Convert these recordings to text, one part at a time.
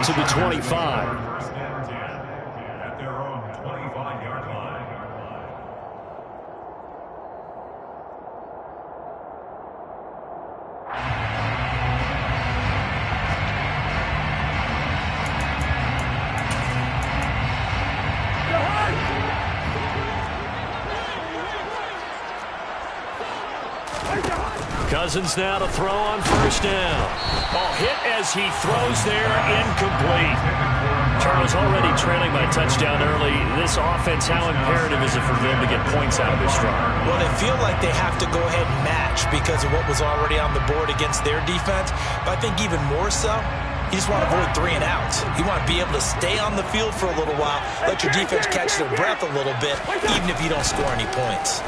To the 25. At their own 25-yard line. Cousins now to throw on first down. Oh, hit as he throws there, incomplete. Charles already trailing by touchdown early. This offense, how imperative is it for them to get points out of this drive? Well, they feel like they have to go ahead and match because of what was already on the board against their defense. But I think even more so, you just want to avoid 3 and outs. You want to be able to stay on the field for a little while, let your defense catch their breath a little bit, even if you don't score any points.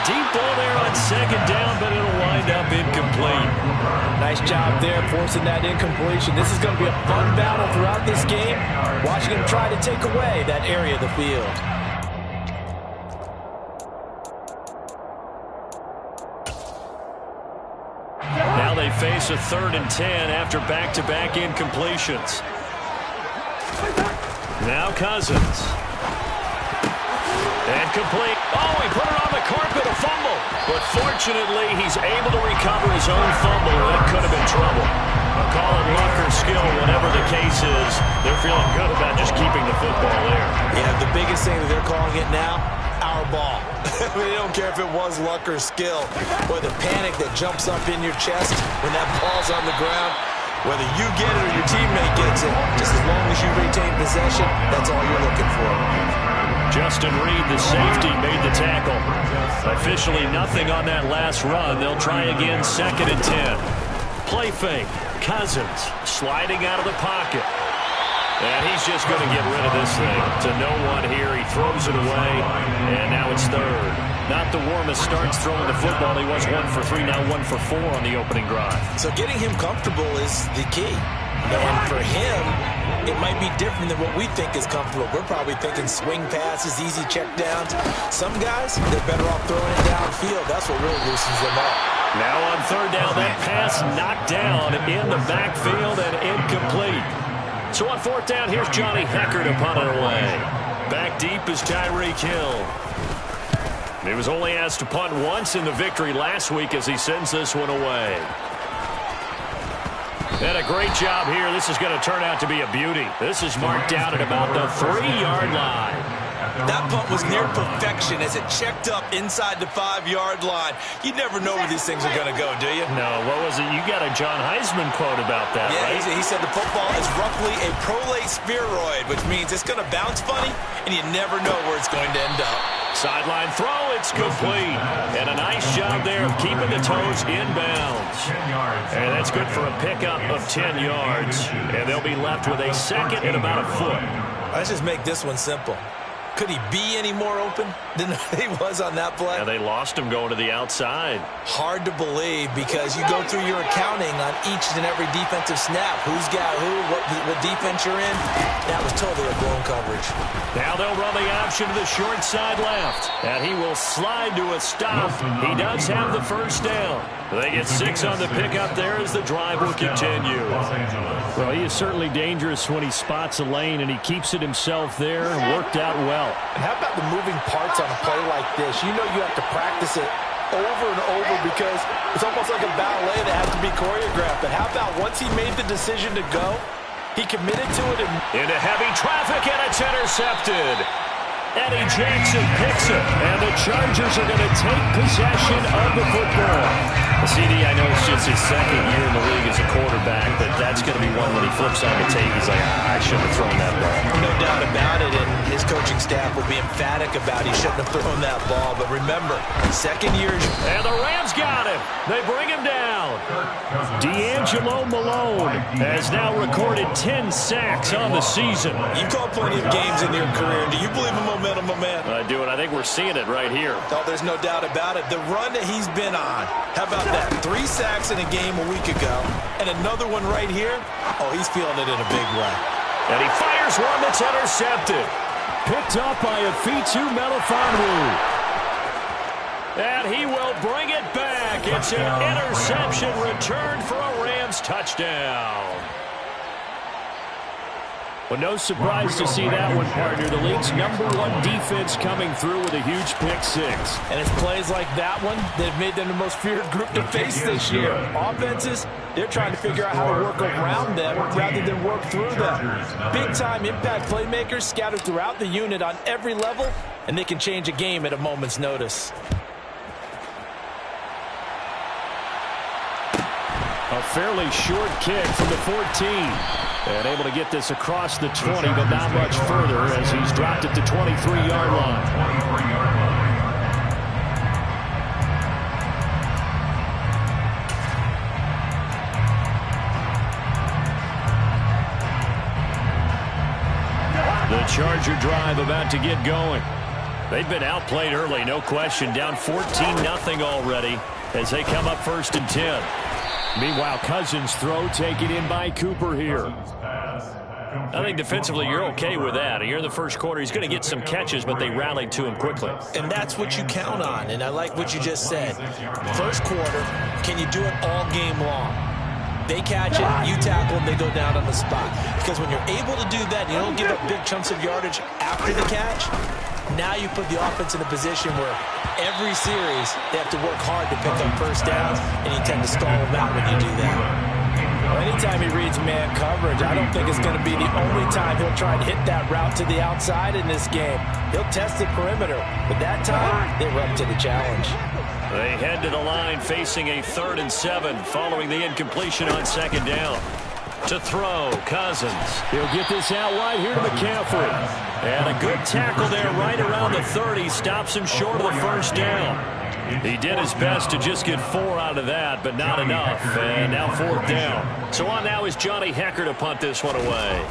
Deep ball there on second down, but it'll wind up incomplete. Nice job there forcing that incompletion. This is going to be a fun battle throughout this game. Watching him try to take away that area of the field. Now they face a 3rd and 10 after back-to-back incompletions. Now Cousins. And complete. Oh, he put it on the carpet, a fumble. But fortunately, he's able to recover his own fumble, and it could have been trouble. I'll call it luck or skill, whatever the case is. They're feeling good about just keeping the football there. Yeah, the biggest thing that they're calling it now, our ball. I mean, they don't care if it was luck or skill, or the panic that jumps up in your chest when that ball's on the ground. Whether you get it or your teammate gets it, just as long as you retain possession, that's all you're looking for. Justin Reed, the safety, made the tackle. Officially nothing on that last run. They'll try again, 2nd and 10. Play fake. Cousins sliding out of the pocket. And he's just going to get rid of this thing. To no one here. He throws it away. And now it's 3rd. Not the warmest starts throwing the football. He was 1 for 3, now 1 for 4 on the opening drive. So getting him comfortable is the key. And for him, it might be different than what we think is comfortable. We're probably thinking swing passes, easy check downs. Some guys, they're better off throwing it downfield. That's what really loosens them up. Now on 3rd down, that pass knocked down in the backfield and incomplete. So on 4th down, here's Johnny Hecker to punt it away. Back deep is Tyreek Hill. He was only asked to punt once in the victory last week as he sends this one away. And a great job here. This is going to turn out to be a beauty. This is marked out at about the 3-yard line. That punt was near perfection as it checked up inside the 5-yard line. You never know where these things are going to go, do you? No, what was it? You got a John Heisman quote about that, yeah, right? He said the football is roughly a prolate spheroid, which means it's going to bounce funny, and you never know where it's going to end up. Sideline throw, it's complete. And a nice job there of keeping the toes inbounds. And that's good for a pickup of 10 yards. And they'll be left with a 2nd and about a foot. Let's just make this one simple. Could he be any more open than he was on that play? Yeah, they lost him going to the outside. Hard to believe because you go through your accounting on each and every defensive snap. Who's got who, what defense you're in. That was totally a blown coverage. Now they'll run the option to the short side left. And he will slide to a stop. He does have the first down. They get 6 on the pickup there as the drive will continue. Well, he is certainly dangerous when he spots a lane, and he keeps it himself there. Worked out well. And how about the moving parts on a play like this? You know you have to practice it over and over because it's almost like a ballet that has to be choreographed. But how about once he made the decision to go, he committed to it. Into heavy traffic, and it's intercepted. Eddie Jackson picks it, and the Chargers are going to take possession of the football. CD, I know it's just his 2nd year in the league as a quarterback, but that's going to be one when he flips on the tape. He's like, I shouldn't have thrown that ball. No doubt about it, and his coaching staff will be emphatic about he shouldn't have thrown that ball. But remember, 2nd year. And the Rams got him. They bring him down. D'Angelo Malone has now recorded 10 sacks on the season. You've called plenty of games in your career. Do you believe in momentum, my man? I do, and I think we're seeing it right here. Oh, there's no doubt about it. The run that he's been on. How about that? 3 sacks in a game a week ago, and another one right here. Oh, he's feeling it in a big way. And he fires one that's intercepted. Picked up by Afitu Melifonwu. And he will bring it back. It's an interception return for a Rams Rams touchdown. Well, no surprise to see that one, partner. The league's #1 defense coming through with a huge pick six. And it's plays like that one that have made them the most feared group to face this year. Offenses, they're trying to figure out how to work around them rather than work through them. Big-time impact playmakers scattered throughout the unit on every level, and they can change a game at a moment's notice. A fairly short kick from the 14. And able to get this across the 20, but not much further as he's dropped it to 23-yard line. The Charger drive about to get going. They've been outplayed early, no question. Down 14-0 already as they come up 1st and 10. Meanwhile, Cousins' throw taken in by Cooper here. I think defensively you're okay with that. Here in the first quarter, he's going to get some catches, but they rallied to him quickly. And that's what you count on, and I like what you just said. First quarter, can you do it all game long? They catch it, you tackle them, they go down on the spot. Because when you're able to do that, you don't give up big chunks of yardage after the catch, now you put the offense in a position where every series they have to work hard to pick up first downs, and you tend to stall them out when you do that. Well, anytime he reads man coverage, I don't think it's going to be the only time he'll try and hit that route to the outside in this game. He'll test the perimeter, but that time, they run to the challenge. They head to the line facing a 3rd and 7 following the incompletion on 2nd down. To throw, Cousins. He'll get this out wide here to McCaffrey. And a good tackle there right around the 30. Stops him short of the first down. He did his best to just get 4 out of that, but not enough. And now 4th down. So on now is Johnny Hekker to punt this one away.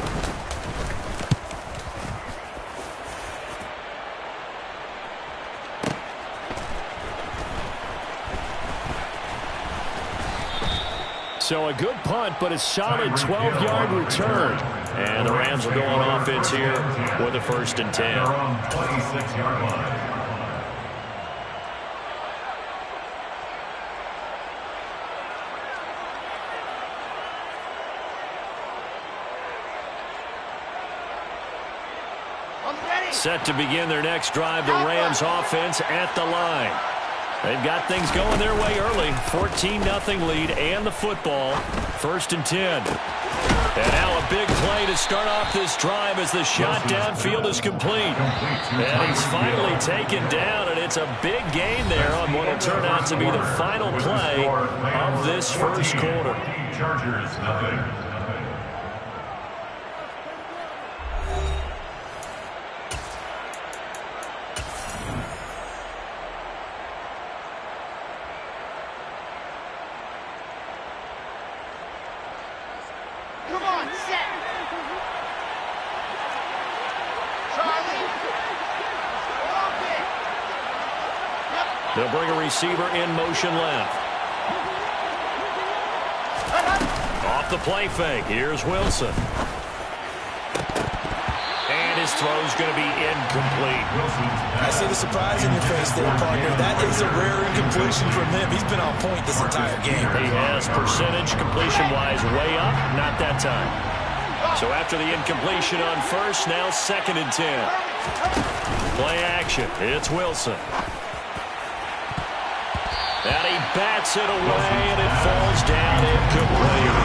So a good punt, but a solid 12-yard return. And the Rams are going offense here with a 1st and 10. 26-yard line. Set to begin their next drive, the Rams offense at the line. They've got things going their way early. 14-0 lead and the football. 1st and 10. And now a big play to start off this drive as the shot downfield is complete. And he's finally taken down, and it's a big gain there on what will turn out to be the final play of this first quarter. Chargers, nothing. They'll bring a receiver in motion left. Off the play fake. Here's Wilson. And his throw's going to be incomplete. I see the surprise in your face there, partner. That is a rare incompletion from him. He's been on point this entire game. He has percentage completion-wise way up. Not that time. So after the incompletion on 1st, now 2nd and 10. Play action. It's Wilson. And he bats it away, and it falls down incomplete.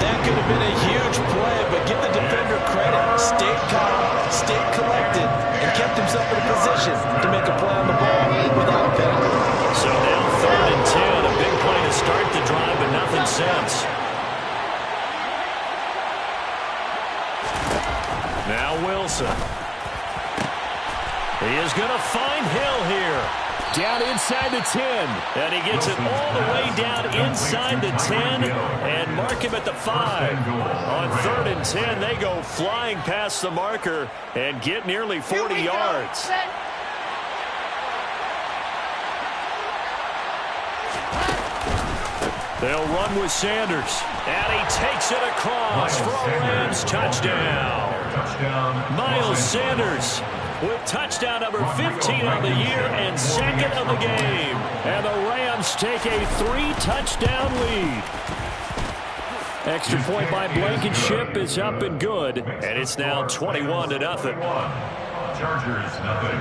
That could have been a huge play, but give the defender credit. Stayed calm, stayed collected, and kept himself in a position to make a play on the ball without a penalty. So now 3rd and 10, a big play to start the drive, but nothing since. Now Wilson. He is going to find Hill here. Down inside the 10. And he gets it all the way down inside the 10 and mark him at the 5. On 3rd and 10, they go flying past the marker and get nearly 40 yards. They'll run with Sanders. And he takes it across for a Rams touchdown. Miles Sanders with touchdown number 15 of the year and 2nd of the game. And the Rams take a 3-touchdown lead. Extra point by Blankenship is up and good. And it's now 21-0. Chargers, nothing.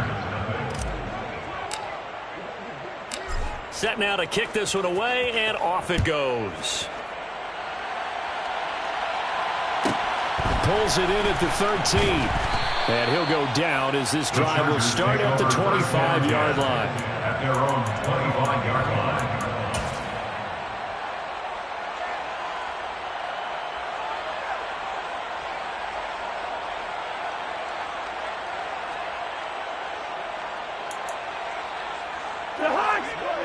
Set now to kick this one away, and off it goes. Pulls it in at the 13. And he'll go down as this drive will start at the 25-yard line. At their own 25-yard line.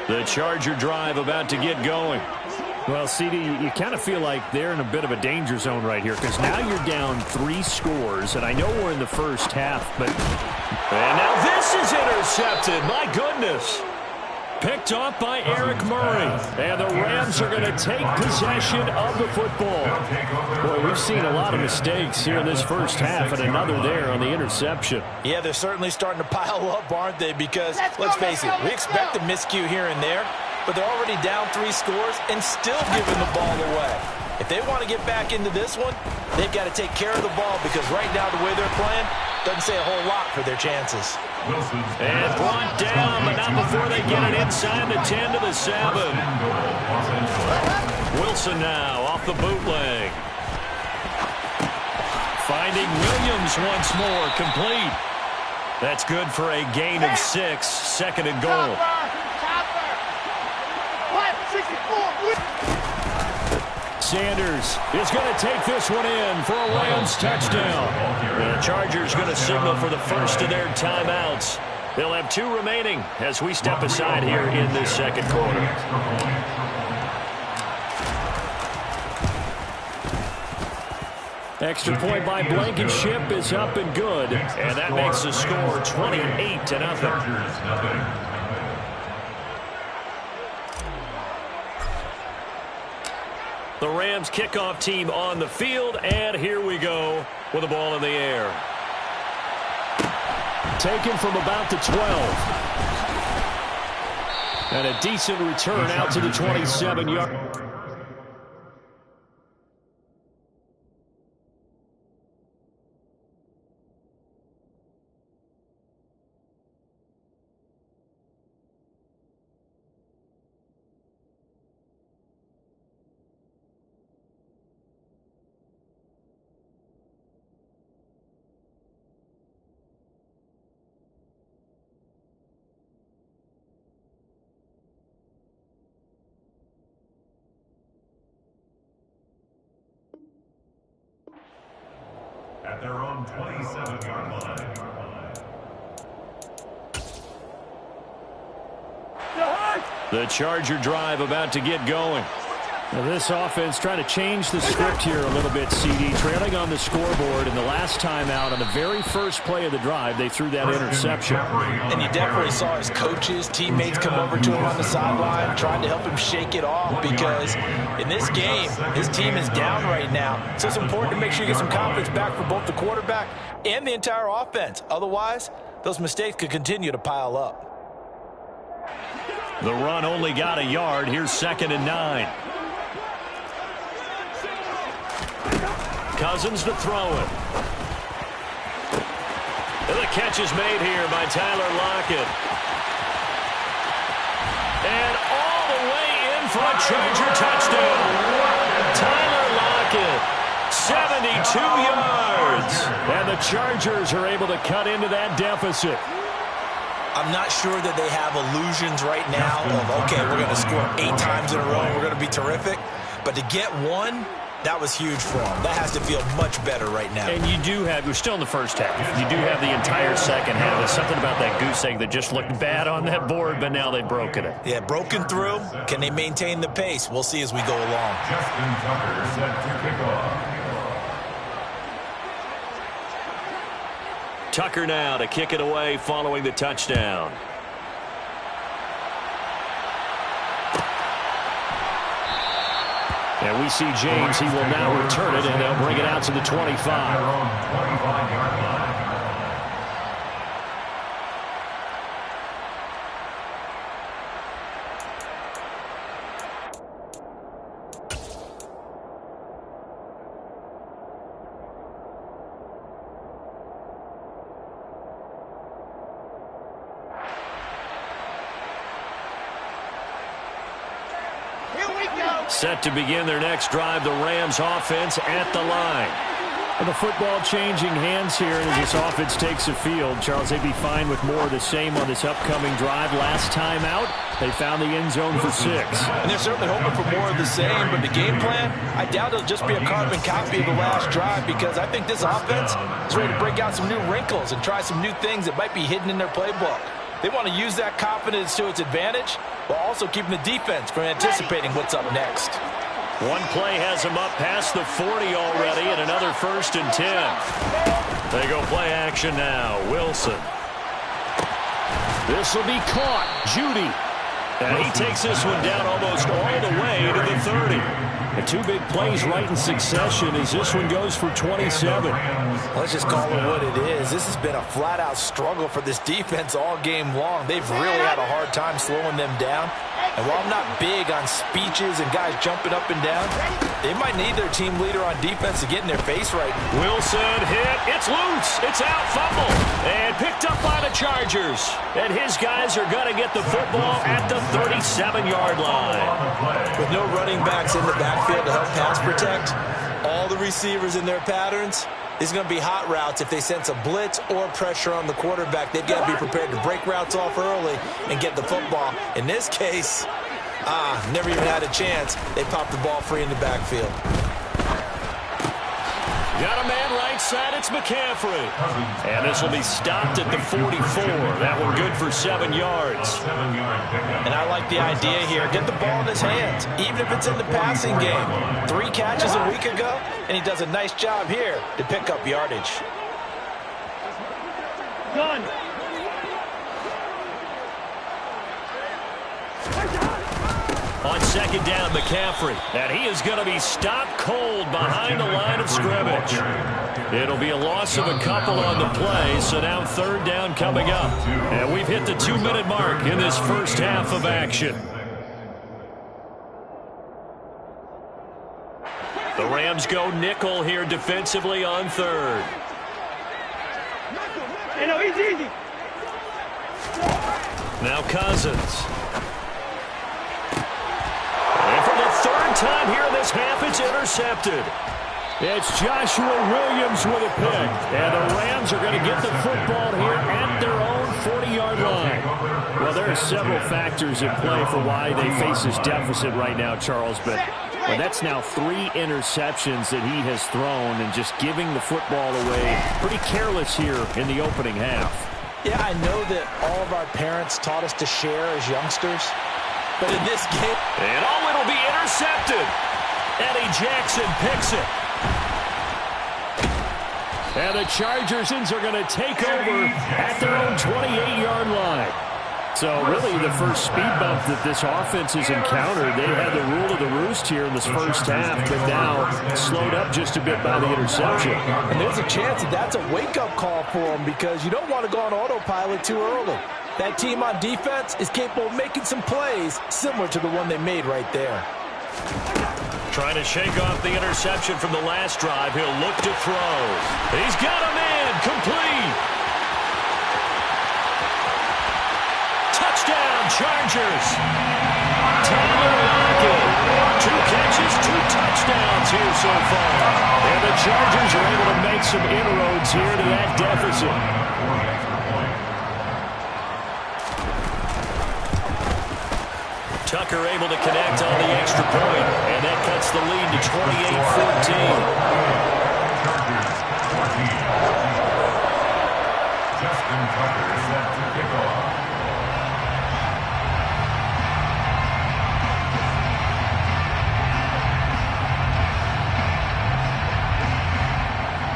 The Charger drive about to get going. Well, CD, you kind of feel like they're in a bit of a danger zone right here because now you're down 3 scores, and I know we're in the first half, but... And now this is intercepted. My goodness. Picked off by Eric Murray. And the Rams are going to take possession of the football. Boy, we've seen a lot of mistakes here in this first half, and another there on the interception. Yeah, they're certainly starting to pile up, aren't they? Because, let's face it, we expect a miscue here and there, but they're already down 3 scores and still giving the ball away. If they want to get back into this one, they've got to take care of the ball because right now the way they're playing doesn't say a whole lot for their chances. And brought down, but not before they get it inside the 10 to the 7. Wilson now off the bootleg. Finding Williams once more, complete. That's good for a gain of 6, second and goal. Sanders is going to take this one in for a Rams touchdown. The Chargers going to signal for the first of their timeouts. They'll have 2 remaining as we step aside here in this second quarter. Extra point by Blankenship is up and good. And that makes the score 28-0. The Rams kickoff team on the field, and here we go with the ball in the air. Taken from about the 12. And a decent return out to the 27-yard. At their own 27-yard line. The Charger drive about to get going. Now this offense trying to change the script here a little bit, CD. Trailing on the scoreboard, and the last time out on the very first play of the drive, they threw that interception. And you definitely saw his coaches, teammates come over to him on the sideline, trying to help him shake it off because in this game, his team is down right now. So it's important to make sure you get some confidence back for both the quarterback and the entire offense. Otherwise, those mistakes could continue to pile up. The run only got a yard. Here's 2nd and 9. Cousins to throw it. And the catch is made here by Tyler Lockett. And all the way in for a Charger touchdown. Tyler Lockett, 72 yards. And the Chargers are able to cut into that deficit. I'm not sure that they have illusions right now of, okay, we're going to score 8 times in a row and we're going to be terrific. But to get one, that was huge for them. That has to feel much better right now. And you do have, we're still in the first half. You do have the entire second half. There's something about that goose egg that just looked bad on that board, but now they've broken it. Yeah, broken through. Can they maintain the pace? We'll see as we go along. Justin Tucker set to kick off. Tucker now to kick it away following the touchdown. And we see James. He will now return it, and they'll bring it out to the 25. 25-yard line. Set to begin their next drive, the Rams offense at the line. Well, the football changing hands here as this offense takes the field. Charles, they'd be fine with more of the same on this upcoming drive. Last time out, they found the end zone for 6. And they're certainly hoping for more of the same, but the game plan, I doubt it'll just be a carbon copy of the last drive, because I think this offense is ready to break out some new wrinkles and try some new things that might be hidden in their playbook. They want to use that confidence to its advantage while also keeping the defense from anticipating what's up next. One play has them up past the 40 already, and another 1st and 10. They go play action now. Wilson. This will be caught. Judy. And he takes this one down almost all the way to the 30. And 2 big plays right in succession as this one goes for 27. Let's just call it what it is. This has been a flat-out struggle for this defense all game long. They've really had a hard time slowing them down. And while I'm not big on speeches and guys jumping up and down, they might need their team leader on defense to get in their face right. Wilson hit. It's loose. It's out. Fumble. And picked up by the Chargers. And his guys are going to get the football at the 37-yard line. With no running backs in the backfield to help pass protect, all the receivers in their patterns, these are going to be hot routes. If they sense a blitz or pressure on the quarterback, they've got to be prepared to break routes off early and get the football. In this case, never even had a chance. They popped the ball free in the backfield. Got a man right side. It's McCaffrey. And this will be stopped at the 44. That one good for 7 yards. And I like the idea here. Get the ball in his hands, even if it's in the passing game. 3 catches a week ago, and he does a nice job here to pick up yardage. Done. On 2nd down, McCaffrey. And he is going to be stopped cold behind the line of scrimmage. It'll be a loss of a couple on the play, so now 3rd down coming up. And we've hit the 2-minute mark in this first half of action. The Rams go nickel here defensively on 3rd. Hey, no, easy. Now Cousins. And for the 3rd time here in this half, it's intercepted. It's Joshua Williams with a pick. And the Rams are going to get the football here at their own 40-yard line. Well, there are several factors at play for why they face this deficit right now, Charles. But that's now 3 interceptions that he has thrown, and just giving the football away pretty careless here in the opening half. Yeah, I know that all of our parents taught us to share as youngsters. But in this game... And it'll be intercepted. Eddie Jackson picks it. And the Chargers are going to take over at their own 28-yard line. So really the first speed bump that this offense has encountered, they had the rule of the roost here in this first half, but now slowed up just a bit by the interception. And there's a chance that that's a wake-up call for them, because you don't want to go on autopilot too early. That team on defense is capable of making some plays similar to the one they made right there. Trying to shake off the interception from the last drive. He'll look to throw. He's got a man. Complete. Touchdown, Chargers. Tyler Lockett. 2 catches, 2 touchdowns here so far. And the Chargers are able to make some inroads here to that deficit. Tucker able to connect on the extra point, and that cuts the lead to 28-14. Justin Tucker is set to kick off.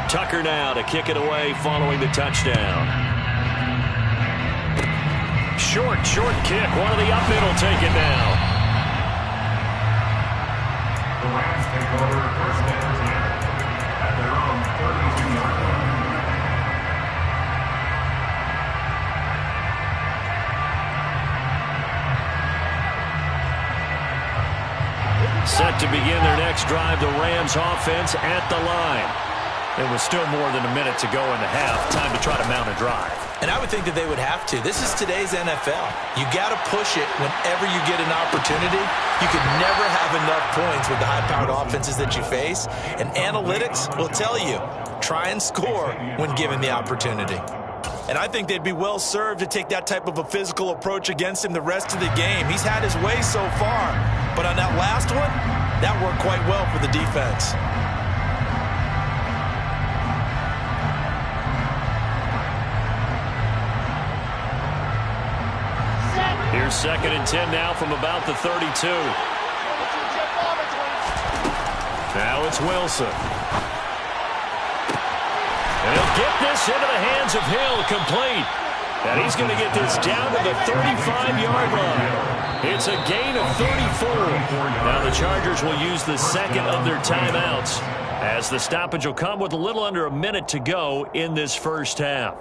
Tucker now to kick it away following the touchdown. Short kick. One of the up middle take it now. The Rams take over 1st and 10 at their own 32-yard line. Set to begin their next drive, the Rams offense at the line. It was still more than a minute to go in the half. Time to try to mount a drive. And I would think that they would have to. This is today's NFL. You got to push it whenever you get an opportunity. You could never have enough points with the high-powered offenses that you face. And analytics will tell you, try and score when given the opportunity. And I think they'd be well served to take that type of a physical approach against him the rest of the game. He's had his way so far. But on that last one, that worked quite well for the defense. Here's 2nd and 10 now from about the 32. Now it's Wilson. And he'll get this into the hands of Hill, complete. And he's going to get this down to the 35-yard line. It's a gain of 34. Now the Chargers will use the second of their timeouts, as the stoppage will come with a little under a minute to go in this first half.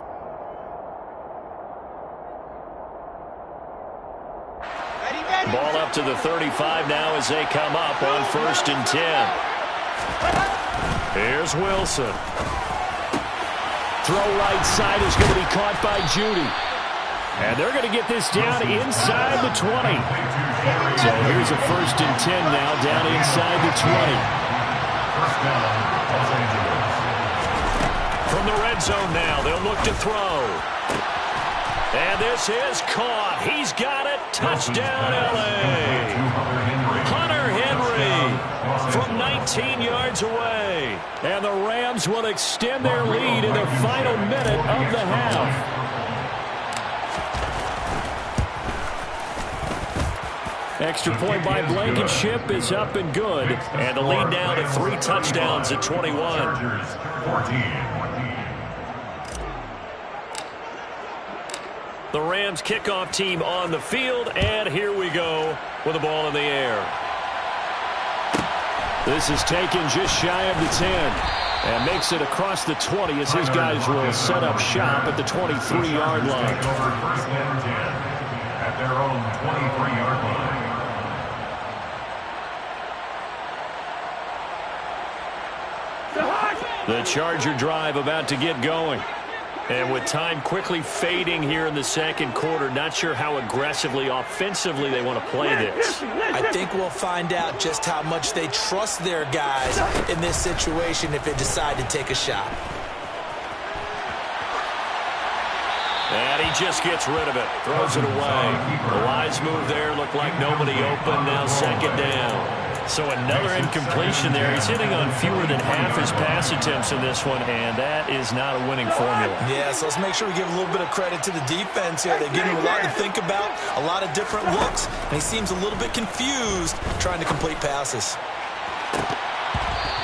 Ball up to the 35 now as they come up on 1st and 10. Here's Wilson. Throw right side is going to be caught by Judy. And they're going to get this down inside the 20. So here's a 1st and 10 now down inside the 20. From the red zone now, they'll look to throw. And this is caught. He's got it. Touchdown, L.A. Hunter Henry from 19 yards away. And the Rams will extend their lead in the final minute of the half. Extra point by Blankenship is up and good. And the lead now to 3 touchdowns at 21. The Rams kickoff team on the field, and here we go with the ball in the air. This is taken just shy of the 10 and makes it across the 20 as his guys will set up shop at the 23-yard line. At their own 23-yard line. The Charger drive about to get going. And with time quickly fading here in the second quarter, not sure how aggressively, offensively they want to play this. I think we'll find out just how much they trust their guys in this situation if they decide to take a shot. And he just gets rid of it, throws it away. The wise move there, looked like nobody open, now 2nd down. So another incompletion there. He's hitting on fewer than half his pass attempts in this one, and that is not a winning formula. Yeah, so let's make sure we give a little bit of credit to the defense here. They give him a lot to think about, a lot of different looks, and he seems a little bit confused trying to complete passes.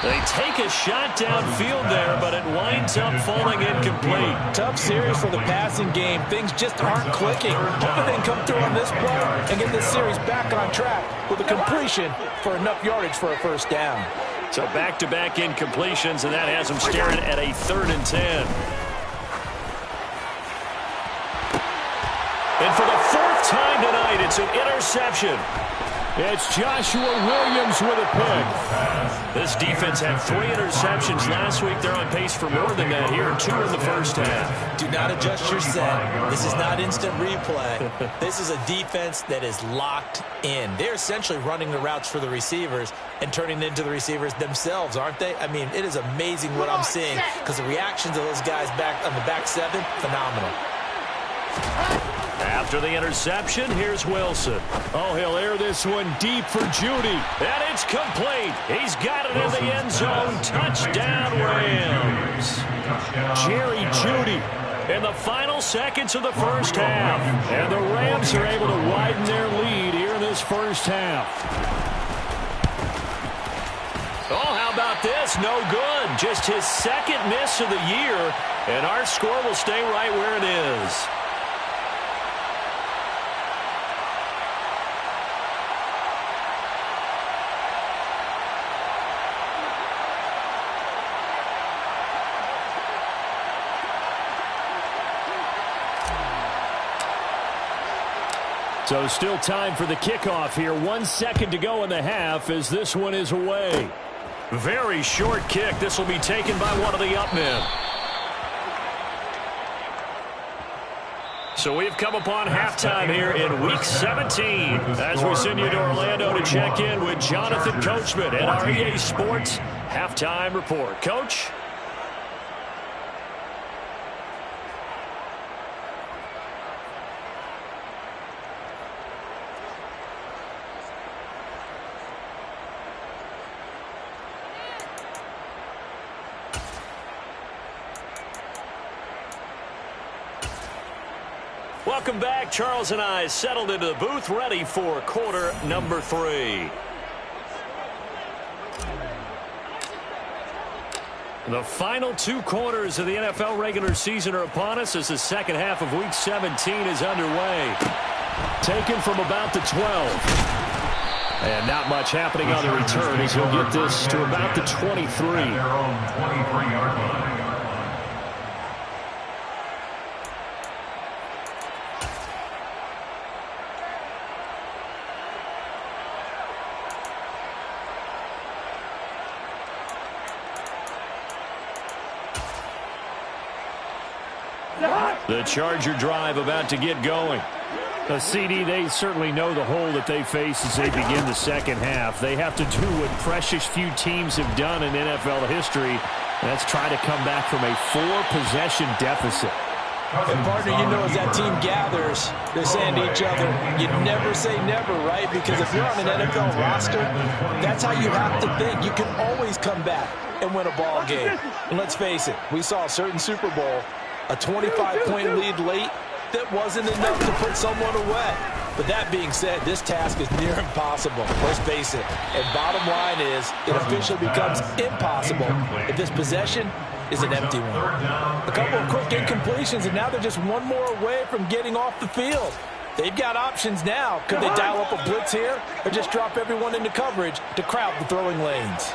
They take a shot downfield there, but it winds up falling incomplete. Tough series for the passing game. Things just aren't clicking. Hopefully they can come through on this play and get this series back on track with a completion for enough yardage for a 1st down. So back-to-back incompletions, and that has them staring at a 3rd and 10. And for the 4th time tonight, it's an interception. It's Joshua Williams with a pick. This defense had 3 interceptions last week. They're on pace for more than that here, 2 in the first half. Do not adjust your set. This is not instant replay. This is a defense that is locked in. They're essentially running the routes for the receivers and turning it into the receivers themselves, aren't they? I mean, it is amazing what I'm seeing because the reactions of those guys back on the back 7, phenomenal. After the interception, here's Wilson. Oh, he'll air this one deep for Judy. And it's complete. He's got it in the end zone. Touchdown, Rams. Jerry Judy In the final seconds of the first half. And the Rams are able to widen their lead here in this first half. Oh, how about this? No good. Just his 2nd miss of the year. And our score will stay right where it is. So still time for the kickoff here. 1 second to go in the half as this one is away. Very short kick. This will be taken by one of the up men. So we've come upon halftime here in Week 17 as we send you to Orlando to check in with Jonathan Coachman at our EA Sports Halftime Report. Coach? Welcome back. Charles and I settled into the booth, ready for quarter number 3. The final 2 quarters of the NFL regular season are upon us as the second half of Week 17 is underway. Taken from about the 12. And not much happening on the return as he'll get this to about the 23. Their own 23-yard line. The Charger drive about to get going. CD, they certainly know the hole that they face as they begin the second half. They have to do what precious few teams have done in NFL history. That's try to come back from a 4-possession deficit. And partner, you know, as that team gathers, they're saying to each other, you never say never, right? Because if you're on an NFL roster, that's how you have to think. You can always come back and win a ball game. And let's face it, we saw a certain Super Bowl, a 25-point lead late, that wasn't enough to put someone away. But that being said, this task is near impossible. Let's face it. And bottom line is, it officially becomes impossible if this possession is an empty one. A couple of quick incompletions, and now they're just one more away from getting off the field. They've got options now. Could they dial up a blitz here, or just drop everyone into coverage to crowd the throwing lanes?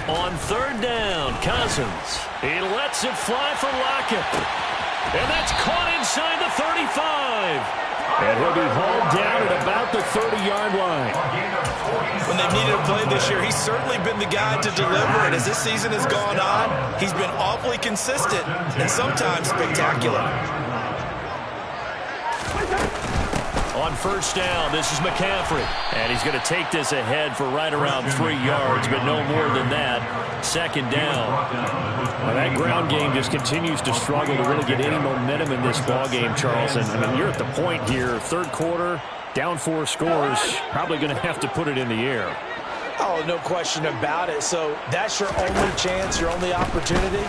On third down, Cousins. He lets it fly for Lockett. And that's caught inside the 35. And he'll be hauled down at about the 30-yard line. When they've needed a play this year, he's certainly been the guy to deliver. And as this season has gone on, he's been awfully consistent and sometimes spectacular. On first down, this is McCaffrey. And he's going to take this ahead for right around 3 yards, but no more than that. Second down. Well, that ground game just continues to struggle to really get any momentum in this ball game, Charles. And, I mean, you're at the point here, third quarter, down 4 scores, probably going to have to put it in the air. Oh, no question about it. So that's your only chance, your only opportunity.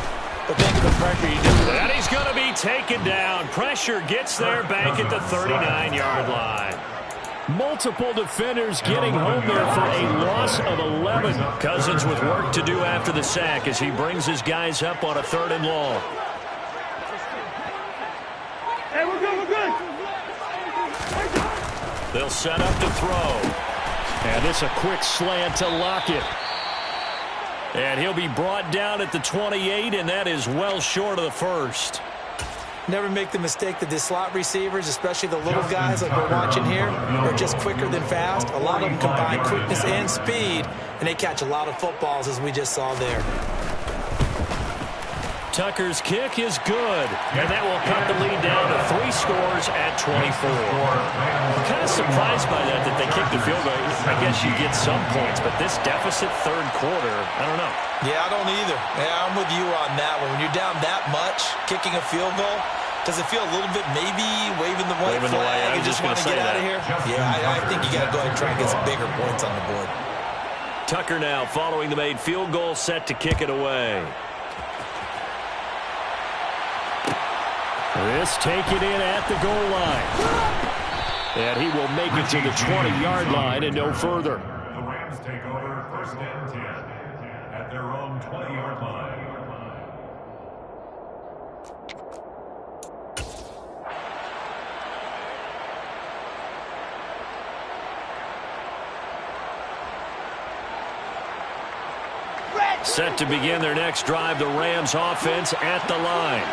But think of the pressure you do. And he's going to be taken down. Pressure gets there back at the 39-yard line. Multiple defenders getting home there for a loss of 11. Cousins with work to do after the sack as he brings his guys up on a 3rd and long. Hey, we're good. They'll set up to throw. And it's a quick slant to Lockett. And he'll be brought down at the 28, and that is well short of the first. Never make the mistake that the slot receivers, especially the little guys like we're watching here, are just quicker than fast. A lot of them combine quickness and speed, and they catch a lot of footballs, as we just saw there. Tucker's kick is good, and that will cut the lead down to 3 scores at 24. I'm kind of surprised by that they kicked the field goal. I guess you get some points, but this deficit third quarter, I don't know. Yeah, I don't either. Yeah, I'm with you on that one. When you're down that much, kicking a field goal, does it feel a little bit maybe waving the white flag and just want to get out of here? Yeah, I think you got to go ahead and try and get some bigger points on the board. Tucker now following the made field goal, set to kick it away. This taken in at the goal line. And he will make it to the 20-yard line and no further. The Rams take over 1st and 10 at their own 20-yard line. Set to begin their next drive, the Rams offense at the line.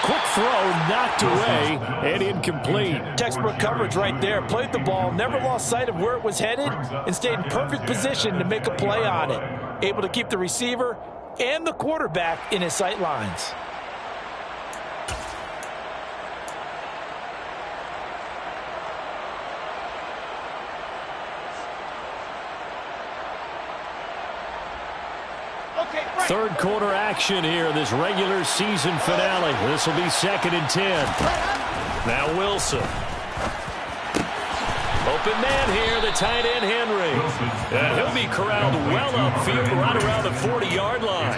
Quick throw, knocked away, and incomplete. Textbook coverage right there. Played the ball, never lost sight of where it was headed, and stayed in perfect position to make a play on it. Able to keep the receiver and the quarterback in his sight lines. Third quarter action here, this regular season finale. This will be 2nd and 10. Now Wilson. Open man here, the tight end Henry. And he'll be corralled well upfield right around the 40-yard line.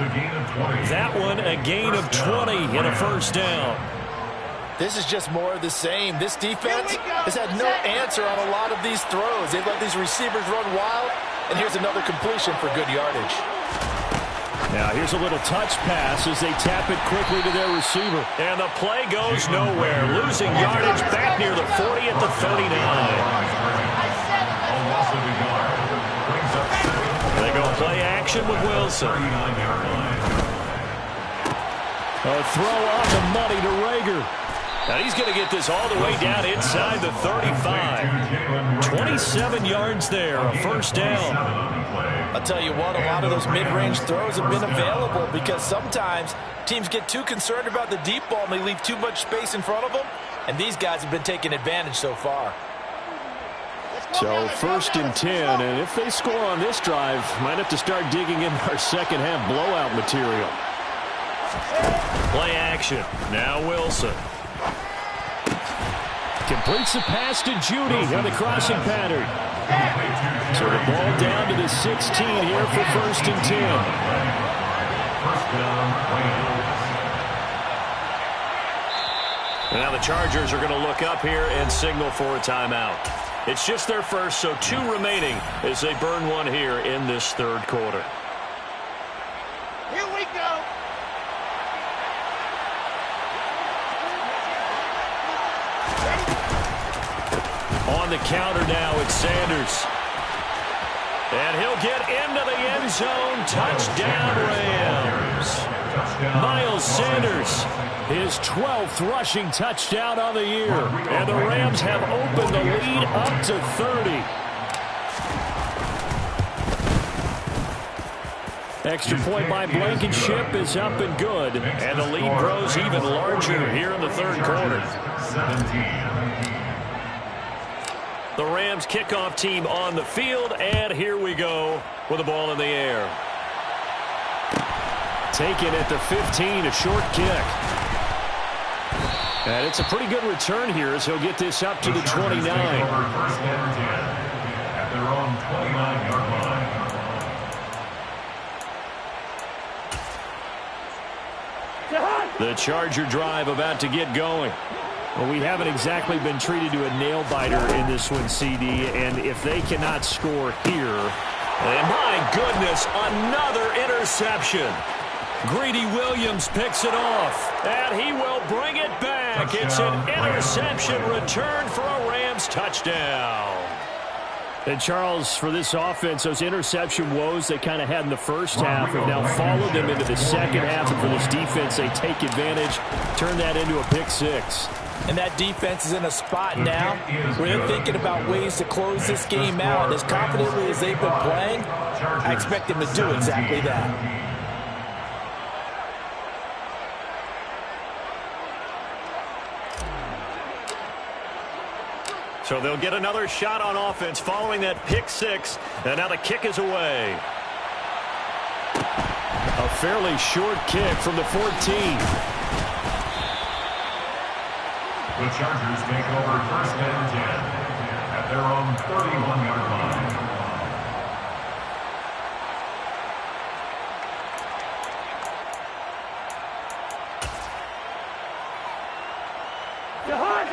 That one a gain of 20 and a first down. This is just more of the same. This defense has had no answer on a lot of these throws. They've let these receivers run wild, and here's another completion for good yardage. Now here's a little touch pass as they tap it quickly to their receiver. And the play goes nowhere. Losing yardage back near the 40 at the 39. They go play action with Wilson. A throw on the money to Rager. Now he's going to get this all the way down inside the 35. 27 yards there, a first down. I'll tell you what, a lot of those mid-range throws have been available because sometimes teams get too concerned about the deep ball and they leave too much space in front of them, and these guys have been taking advantage so far. So 1st and 10, and if they score on this drive, might have to start digging in our second half blowout material. Play action. Now Wilson. Completes the pass to Judy on the crossing pattern. So the ball down to the 16 here for 1st and 10. And now the Chargers are going to look up here and signal for a timeout. It's just their first, so 2 remaining as they burn one here in this 3rd quarter. Here we go. On the counter now, it's Sanders. And he'll get into the end zone. Touchdown, Rams. Miles Sanders, his 12th rushing touchdown on the year. And the Rams have opened the lead up to 30. Extra point by Blankenship is up and good. And the lead grows even larger here in the 3rd quarter. 17. The Rams kickoff team on the field, and here we go with the ball in the air. Taken at the 15, a short kick. And it's a pretty good return here as he'll get this up to the 29. 1st and 10 at their own 29-yard line. The Charger drive about to get going. Well, we haven't exactly been treated to a nail-biter in this one, CD, and if they cannot score here... And my goodness, another interception. Greedy Williams picks it off, and he will bring it back. It's an interception return for a Rams touchdown. And, Charles, for this offense, those interception woes they kind of had in the first half have now followed them into the second half, and for this defense, they take advantage, turn that into a pick 6. And that defense is in a spot now where they're thinking about ways to close this game out. As confidently as they've been playing, I expect them to do exactly that. So they'll get another shot on offense following that pick 6, and now the kick is away. A fairly short kick from the 14. The Chargers take over 1st and 10 at their own 31-yard line.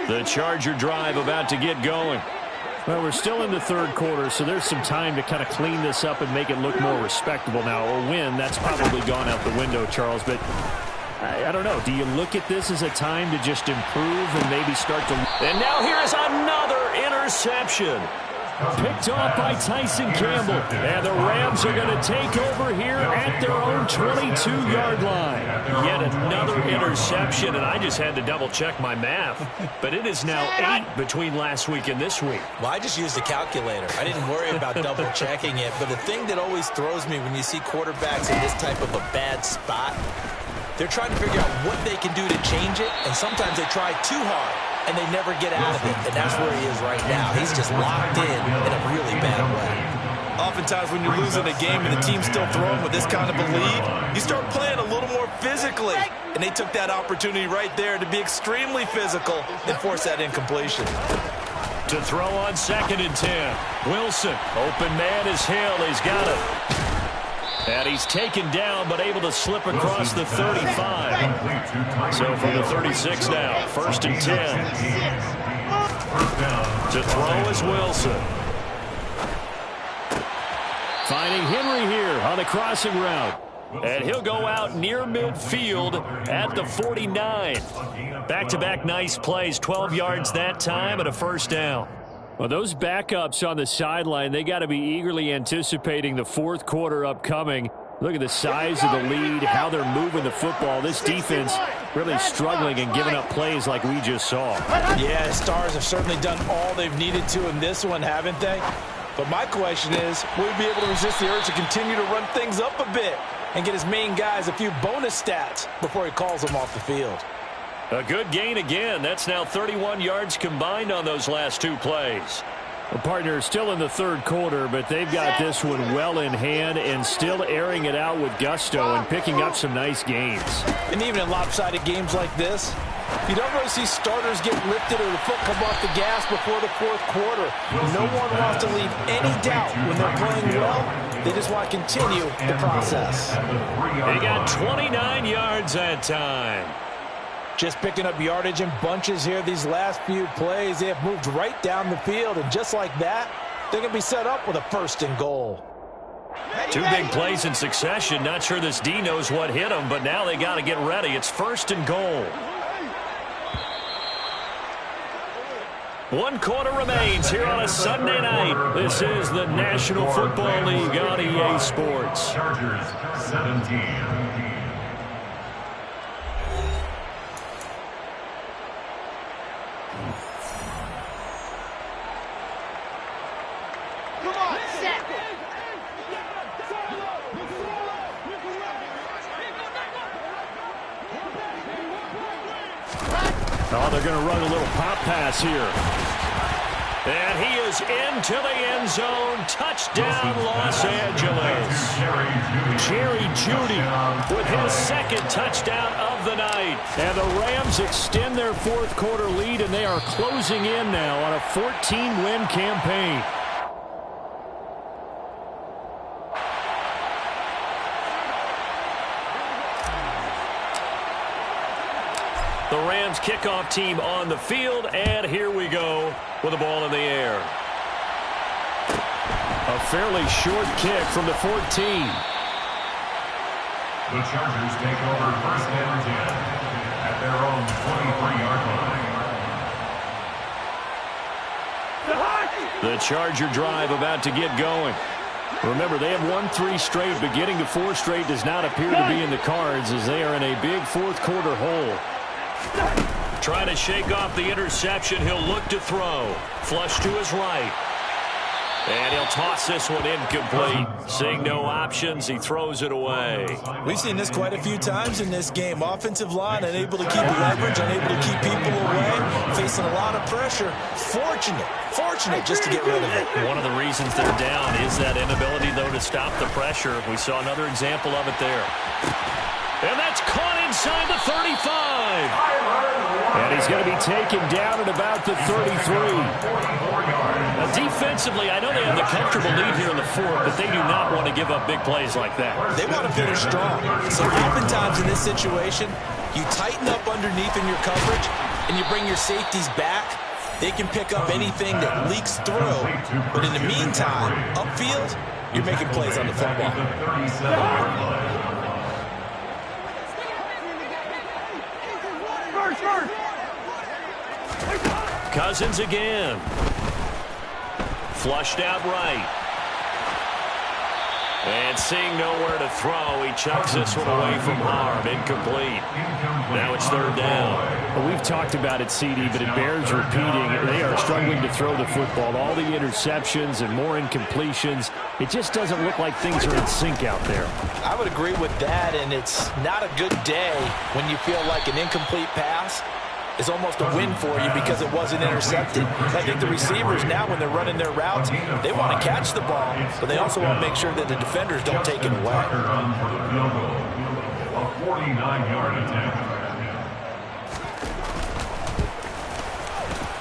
The Charger drive about to get going. Well, we're still in the 3rd quarter, so there's some time to kind of clean this up and make it look more respectable now. A win, that's probably gone out the window, Charles, but I don't know. Do you look at this as a time to just improve and maybe start to... And now here's another interception. Picked off by Tyson Campbell. And the Rams are going to take over here at their own 22-yard line. Yet another interception, and I just had to double-check my math. But it is now 8 between last week and this week. Well, I just used a calculator. I didn't worry about double-checking it. But the thing that always throws me when you see quarterbacks in this type of a bad spot, they're trying to figure out what they can do to change it, and sometimes they try too hard, and they never get out of it, and that's where he is right now. He's just locked in a really bad way. Oftentimes when you're losing a game and the team's still throwing with this kind of a lead, you start playing a little more physically. And they took that opportunity right there to be extremely physical and force that incompletion. To throw on 2nd and 10. Wilson, open man is Hill. He's got it. And he's taken down, but able to slip across the 35. So from the 36 now, 1st and 10. To throw is Wilson. Finding Henry here on the crossing route. And he'll go out near midfield at the 49. Back-to-back nice plays, 12 yards that time and a 1st down. Well, those backups on the sideline, they got to be eagerly anticipating the 4th quarter upcoming. Look at the size of the lead, how they're moving the football. This defense really struggling and giving up plays like we just saw. Yeah, the Stars have certainly done all they've needed to in this one, haven't they? But my question is, will he be able to resist the urge to continue to run things up a bit and get his main guys a few bonus stats before he calls them off the field? A good gain again. That's now 31 yards combined on those last 2 plays. The partner is still in the 3rd quarter, but they've got this one well in hand and still airing it out with gusto and picking up some nice gains. And even in lopsided games like this, you don't really see starters get lifted or the foot come off the gas before the 4th quarter. No one wants to leave any doubt when they're playing well. They just want to continue the process. They got 29 yards that time. Just picking up yardage in bunches here these last few plays. They have moved right down the field, and just like that, they're going to be set up with a 1st and goal. 2 big plays in succession. Not sure this D knows what hit them, but now they got to get ready. It's 1st and goal. 1 quarter remains here on a Sunday night. This is the National Football League on EA Sports. Chargers 17. Oh, they're going to run a little pop pass here. And he is into the end zone. Touchdown, Los Angeles. Jerry Jeudy With his 2nd touchdown of the night. And the Rams extend their 4th quarter lead, and they are closing in now on a 14-win campaign. The Rams kickoff team on the field, and here we go with the ball in the air. A fairly short kick from the 14. The Chargers take over 1st and 10 at their own 23-yard line. The Charger drive about to get going. Remember, they have won 3 straight, but getting to 4 straight does not appear to be in the cards as they are in a big 4th quarter hole. Trying to shake off the interception. He'll look to throw. Flush to his right. And he'll toss this one incomplete. Seeing no options, he throws it away. We've seen this quite a few times in this game. Offensive line unable to keep leverage, unable to keep people away, facing a lot of pressure. Fortunate just to get rid of it. One of the reasons they're down is that inability, though, to stop the pressure. We saw another example of it there. And that's caught inside the 35. And he's going to be taken down at about the 33. Now, defensively, I know they have the comfortable lead here in the 4th, but they do not want to give up big plays like that. They want to finish strong. So oftentimes in this situation, you tighten up underneath in your coverage, and you bring your safeties back. They can pick up anything that leaks through. But in the meantime, upfield, you're making plays on the football. Cousins again. Flushed out right. And seeing nowhere to throw, he chucks this one away from harm. Incomplete. Now it's third down. Well, we've talked about it, CD, but it bears repeating. They are struggling to throw the football. All the interceptions and more incompletions. It just doesn't look like things are in sync out there. I would agree with that, and it's not a good day when you feel like an incomplete pass is almost a win for you because it wasn't intercepted. I think the receivers now, when they're running their routes, they want to catch the ball, but they also want to make sure that the defenders don't take it away. A 49-yard attempt.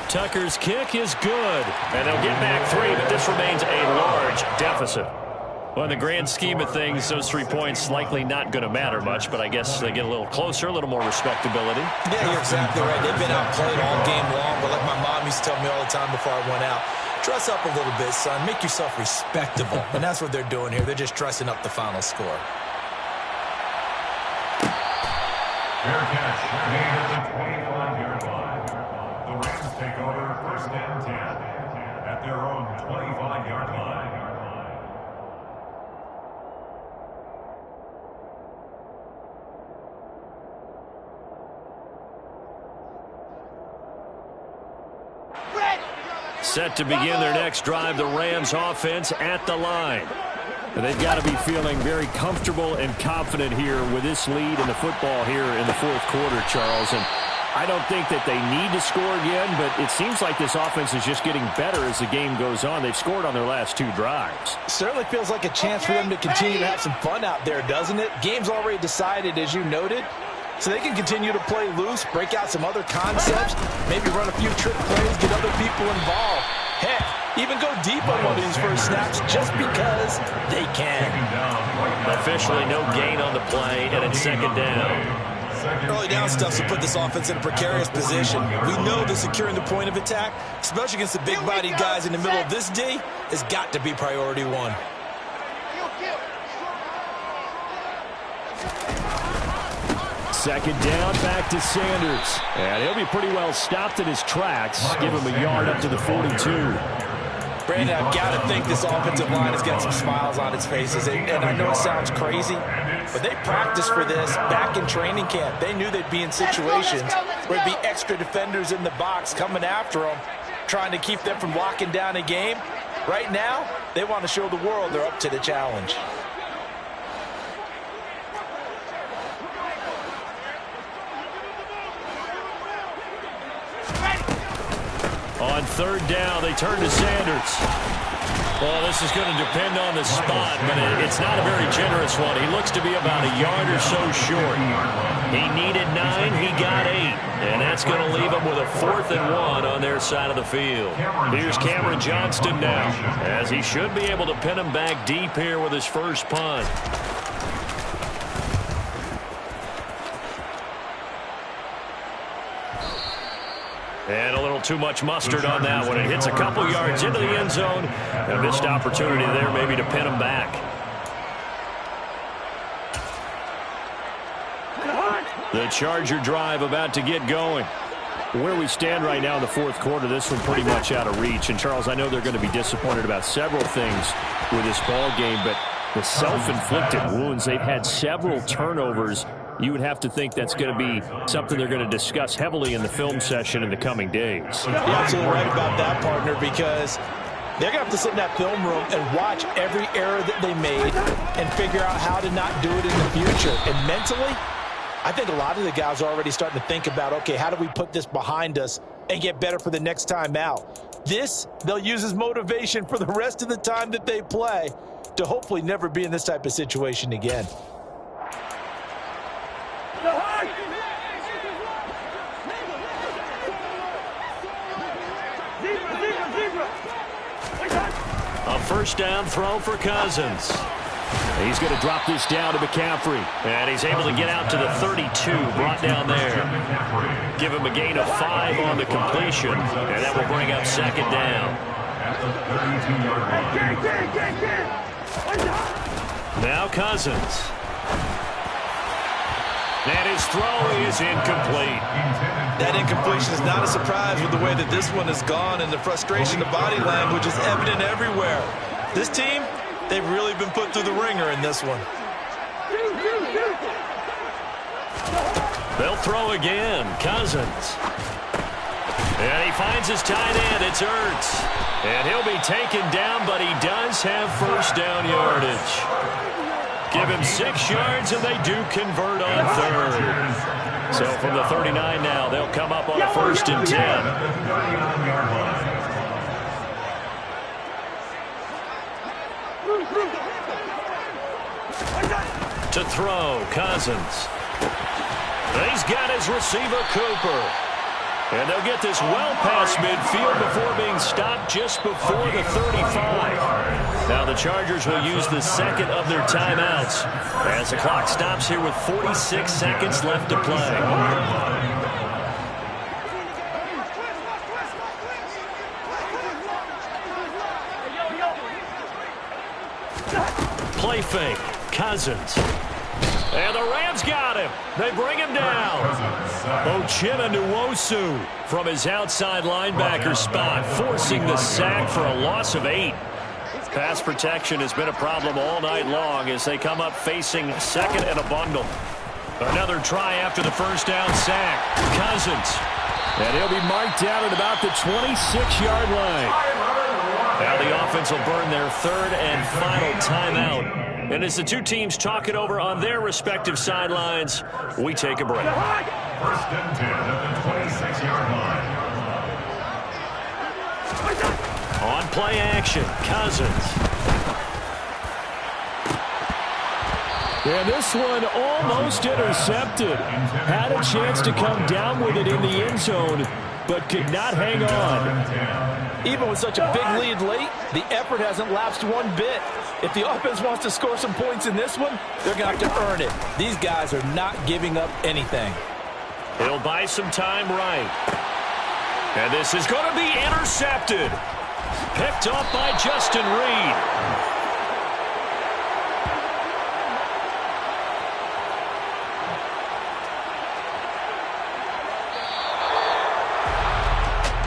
Tucker's kick is good. And they'll get back 3, but this remains a large deficit. Well, in the grand scheme of things, those 3 points likely not going to matter much, but I guess they get a little closer, a little more respectability. Yeah, you're exactly right. They've been outplayed all game long, but like my mom used to tell me all the time before I went out, dress up a little bit, son. Make yourself respectable. And that's what they're doing here. They're just dressing up the final score. Fair catch. Made at the 25-yard line. The Rams take over first and 10 at their own 25-yard line. Set to begin their next drive, the Rams offense at the line. And they've got to be feeling very comfortable and confident here with this lead in the football here in the fourth quarter, Charles. And I don't think that they need to score again, but it seems like this offense is just getting better as the game goes on. They've scored on their last 2 drives. Certainly feels like a chance for them to continue to have some fun out there, doesn't it? Game's already decided, as you noted. So they can continue to play loose, break out some other concepts, maybe run a few trick plays, get other people involved. Heck, even go deep on one of these first snaps just because they can. Officially no gain on the play, and it's second down. Early down stuff to put this offense in a precarious position. We know that securing the point of attack, especially against the big-bodied guys in the middle of this D, has got to be priority 1. Second down, back to Sanders. And he'll be pretty well stopped in his tracks. Give him a yard up to the 42. Brandon, I've got to think this offensive line has got some smiles on its faces. And I know it sounds crazy, but they practiced for this back in training camp. They knew they'd be in situations where there'd be extra defenders in the box coming after them, trying to keep them from locking down a game. Right now, they want to show the world they're up to the challenge. On third down, they turn to Sanders. Well, this is going to depend on the spot, but it's not a very generous one. He looks to be about a yard or so short. He needed 9, he got 8. And that's going to leave him with a 4th and 1 on their side of the field. Here's Cameron Johnston now, as he should be able to pin him back deep here with his first punt. And a little too much mustard on that one. It hits a couple yards into the end zone. A missed opportunity there maybe to pin him back. The Charger drive about to get going. Where we stand right now in the fourth quarter, this one pretty much out of reach. And, Charles, I know they're going to be disappointed about several things with this ball game, but the self-inflicted wounds, they've had several turnovers. You would have to think that's going to be something they're going to discuss heavily in the film session in the coming days. You're absolutely right about that, partner, because they're going to have to sit in that film room and watch every error that they made and figure out how to not do it in the future. And mentally, I think a lot of the guys are already starting to think about, okay, how do we put this behind us and get better for the next time out? This, they'll use as motivation for the rest of the time that they play to hopefully never be in this type of situation again. A first down throw for Cousins. He's going to drop this down to McCaffrey. And he's able to get out to the 32, brought down there. Give him a gain of 5 on the completion, and that will bring up second down. Now Cousins. And his throw is incomplete. That incompletion is not a surprise with the way that this one has gone, and the frustration, the body language is evident everywhere. This team, they've really been put through the ringer in this one. They'll throw again. Cousins. And he finds his tight end. It's Ertz. And he'll be taken down, but he does have first down yardage. Give him 6 yards, and they do convert on third. So from the 39 now, they'll come up on a 1st and 10. To throw, Cousins. He's got his receiver, Cooper. And they'll get this well past midfield before being stopped just before the 35. Now the Chargers will use the second of their timeouts as the clock stops here with 46 seconds left to play. Play fake. Cousins. And the Rams got him. They bring him down. Ochena Nwosu from his outside linebacker spot, forcing the sack for a loss of 8. Pass protection has been a problem all night long as they come up facing second and a bundle. Another try after the first down sack. Cousins. And he'll be marked down at about the 26-yard line. Now the offense will burn their third and final timeout. And as the two teams talk it over on their respective sidelines, we take a break. 1st and 10 at the 26-yard line. On play action, Cousins. And this one almost intercepted. Had a chance to come down with it in the end zone, but could not hang on. Even with such a big lead late, the effort hasn't lapsed one bit. If the offense wants to score some points in this one, they're going to have to earn it. These guys are not giving up anything. He'll buy some time right. And this is going to be intercepted. Picked off by Justin Reed.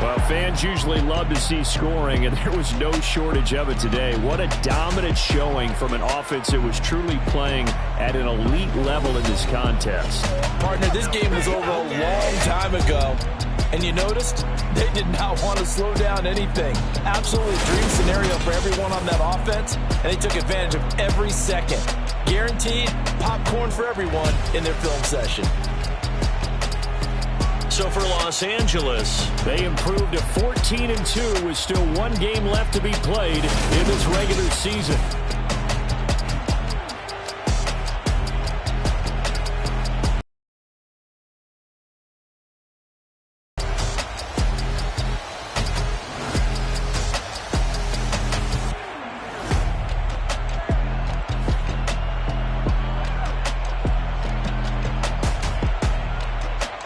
Well, fans usually love to see scoring, and there was no shortage of it today. What a dominant showing from an offense that was truly playing at an elite level in this contest. Partner, this game was over a long time ago, and you noticed they did not want to slow down anything. Absolutely dream scenario for everyone on that offense, and they took advantage of every second. Guaranteed popcorn for everyone in their film session. So for Los Angeles, they improved to 14-2 with still one game left to be played in this regular season.